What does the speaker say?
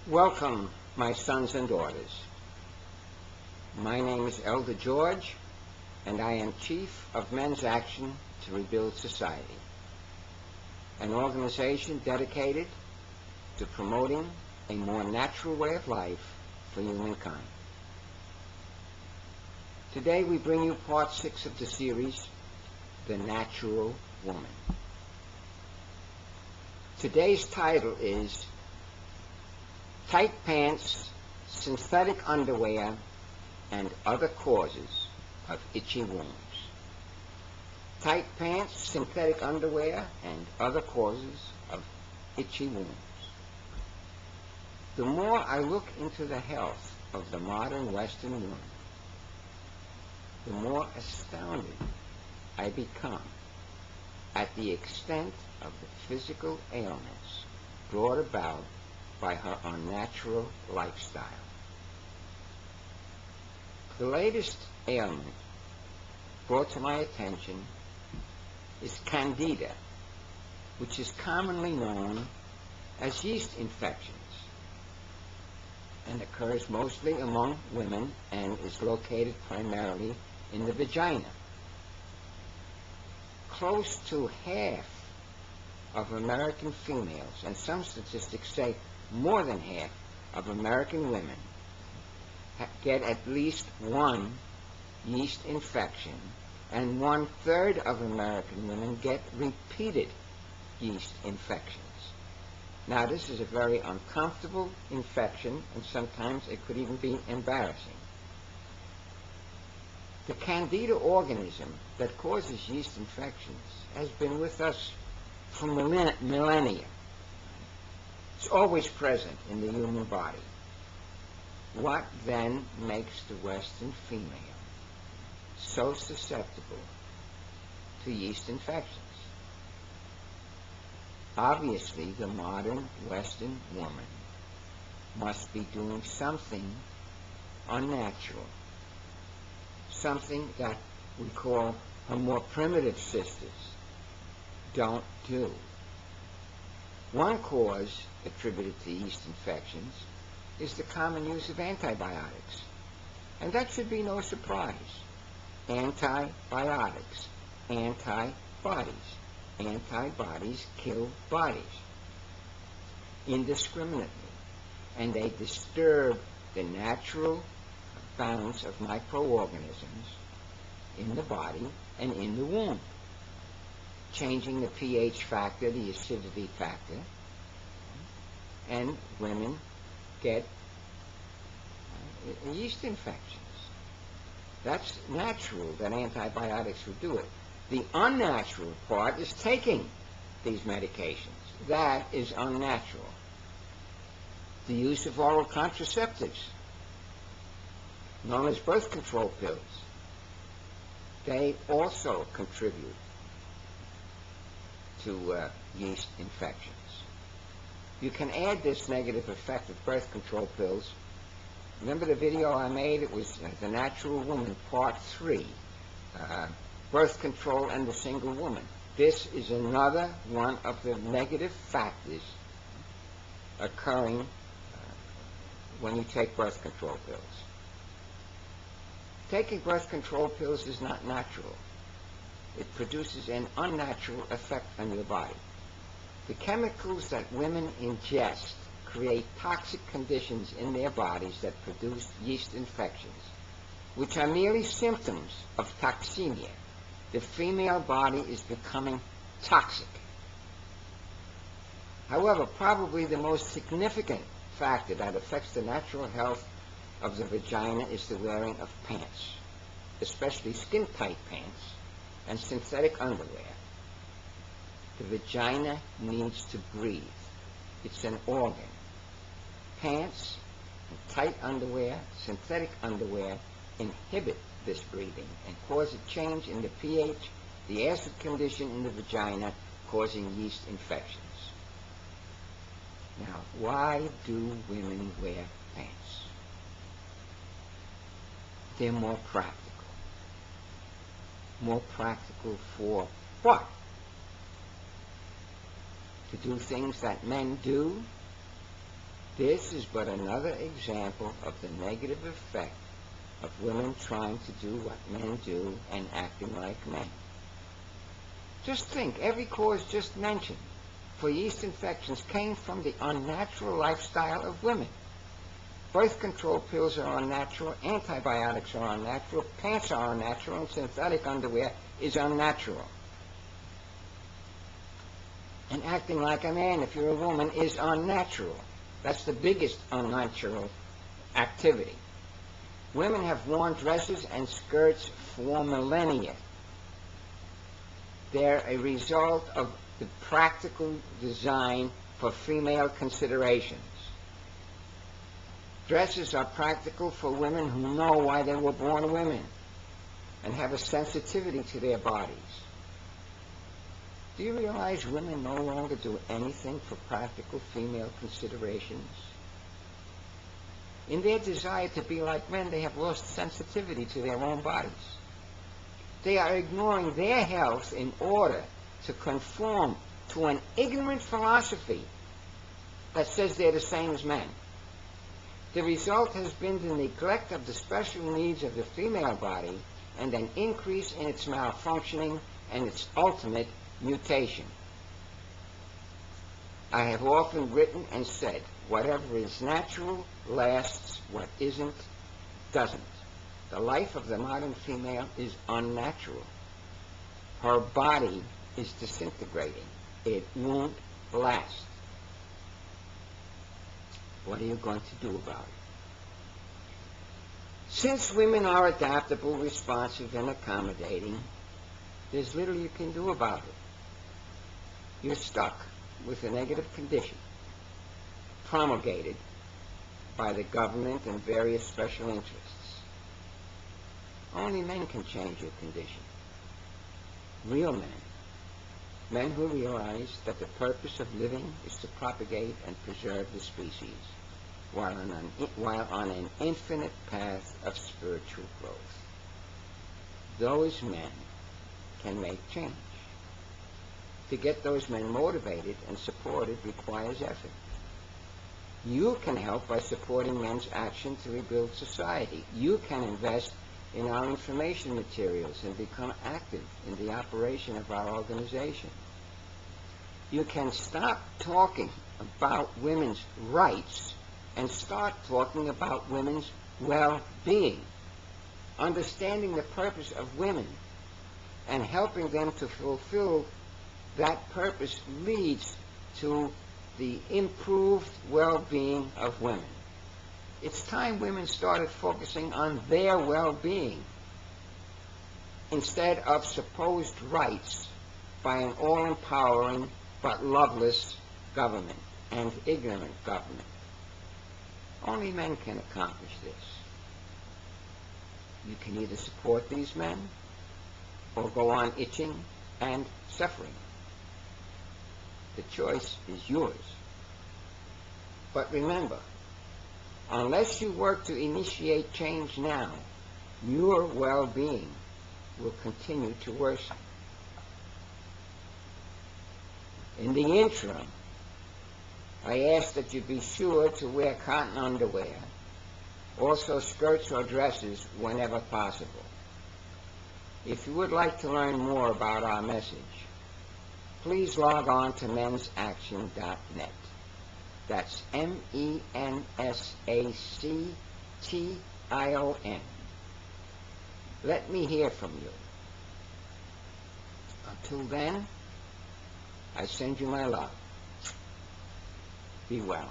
Welcome, my sons and daughters. My name is Elder George, and I am Chief of Men's Action to Rebuild Society, an organization dedicated to promoting a more natural way of life for humankind. Today we bring you part 6 of the series, The Natural Woman. Today's title is Tight Pants, Synthetic Underwear, and Other Causes of Itchy Wounds. Tight pants, synthetic underwear, and other causes of itchy wounds. The more I look into the health of the modern Western woman, the more astounded I become at the extent of the physical ailments brought about by her unnatural lifestyle. The latest ailment brought to my attention is Candida, which is commonly known as yeast infections and occurs mostly among women and is located primarily in the vagina. Close to half of American females, and some statistics say more than half of American women, get at least one yeast infection, and 1/3 of American women get repeated yeast infections. Now, this is a very uncomfortable infection, and sometimes it could even be embarrassing. The Candida organism that causes yeast infections has been with us for millennia. It's always present in the human body. What then makes the Western female so susceptible to yeast infections? Obviously, the modern Western woman must be doing something unnatural, something that we call her more primitive sisters don't do. One cause attributed to yeast infections is the common use of antibiotics. And that should be no surprise. Antibiotics, antibodies. Antibodies kill bodies indiscriminately, and they disturb the natural balance of microorganisms in the body and in the womb, changing the pH factor, the acidity factor, and women get yeast infections. That's natural that antibiotics would do it. The unnatural part is taking these medications. That is unnatural. The use of oral contraceptives, known as birth control pills, they also contribute to yeast infections. You can add this negative effect of birth control pills. Remember the video I made? It was The Natural Woman, Part 3, Birth Control and the Single Woman. This is another one of the negative factors occurring when you take birth control pills. Taking birth control pills is not natural. It produces an unnatural effect on your body. The chemicals that women ingest create toxic conditions in their bodies that produce yeast infections, which are merely symptoms of toxemia. The female body is becoming toxic. However, probably the most significant factor that affects the natural health of the vagina is the wearing of pants, especially skin-tight pants and synthetic underwear. The vagina needs to breathe. It's an organ. Pants and tight underwear, synthetic underwear, inhibit this breathing and cause a change in the pH, the acid condition in the vagina, causing yeast infections. Now, why do women wear pants? They're more practical. More practical for what? To do things that men do This is but another example of the negative effect of women trying to do what men do and acting like men. Just think, every cause just mentioned for yeast infections came from the unnatural lifestyle of women. Birth control pills are unnatural, antibiotics are unnatural, pants are unnatural, and synthetic underwear is unnatural. And acting like a man, if you're a woman, is unnatural. That's the biggest unnatural activity. Women have worn dresses and skirts for millennia. They're a result of the practical design for female considerations. Dresses are practical for women who know why they were born women and have a sensitivity to their bodies. Do you realize women no longer do anything for practical female considerations? In their desire to be like men, they have lost sensitivity to their own bodies. They are ignoring their health in order to conform to an ignorant philosophy that says they're the same as men. The result has been the neglect of the special needs of the female body and an increase in its malfunctioning and its ultimate mutation. I have often written and said, whatever is natural lasts, what isn't doesn't. The life of the modern female is unnatural. Her body is disintegrating. It won't last. What are you going to do about it? Since women are adaptable, responsive, and accommodating, there's little you can do about it. You're stuck with a negative condition promulgated by the government and various special interests. Only men can change your condition. Real men. Men who realize that the purpose of living is to propagate and preserve the species while on an infinite path of spiritual growth. Those men can make change. To get those men motivated and supported requires effort. You can help by supporting men's action to rebuild society. You can invest in our information materials and become active in the operation of our organization. You can stop talking about women's rights and start talking about women's well-being, understanding the purpose of women and helping them to fulfill that purpose leads to the improved well-being of women. It's time women started focusing on their well-being instead of supposed rights by an all-empowering but loveless government and ignorant government. Only men can accomplish this. You can either support these men or go on itching and suffering. The choice is yours. But remember, unless you work to initiate change now, your well-being will continue to worsen. In the interim, I ask that you be sure to wear cotton underwear, also skirts or dresses whenever possible. If you would like to learn more about our message, please log on to mensaction.net. That's MENSACTION. Let me hear from you. Until then, I send you my love. Be well.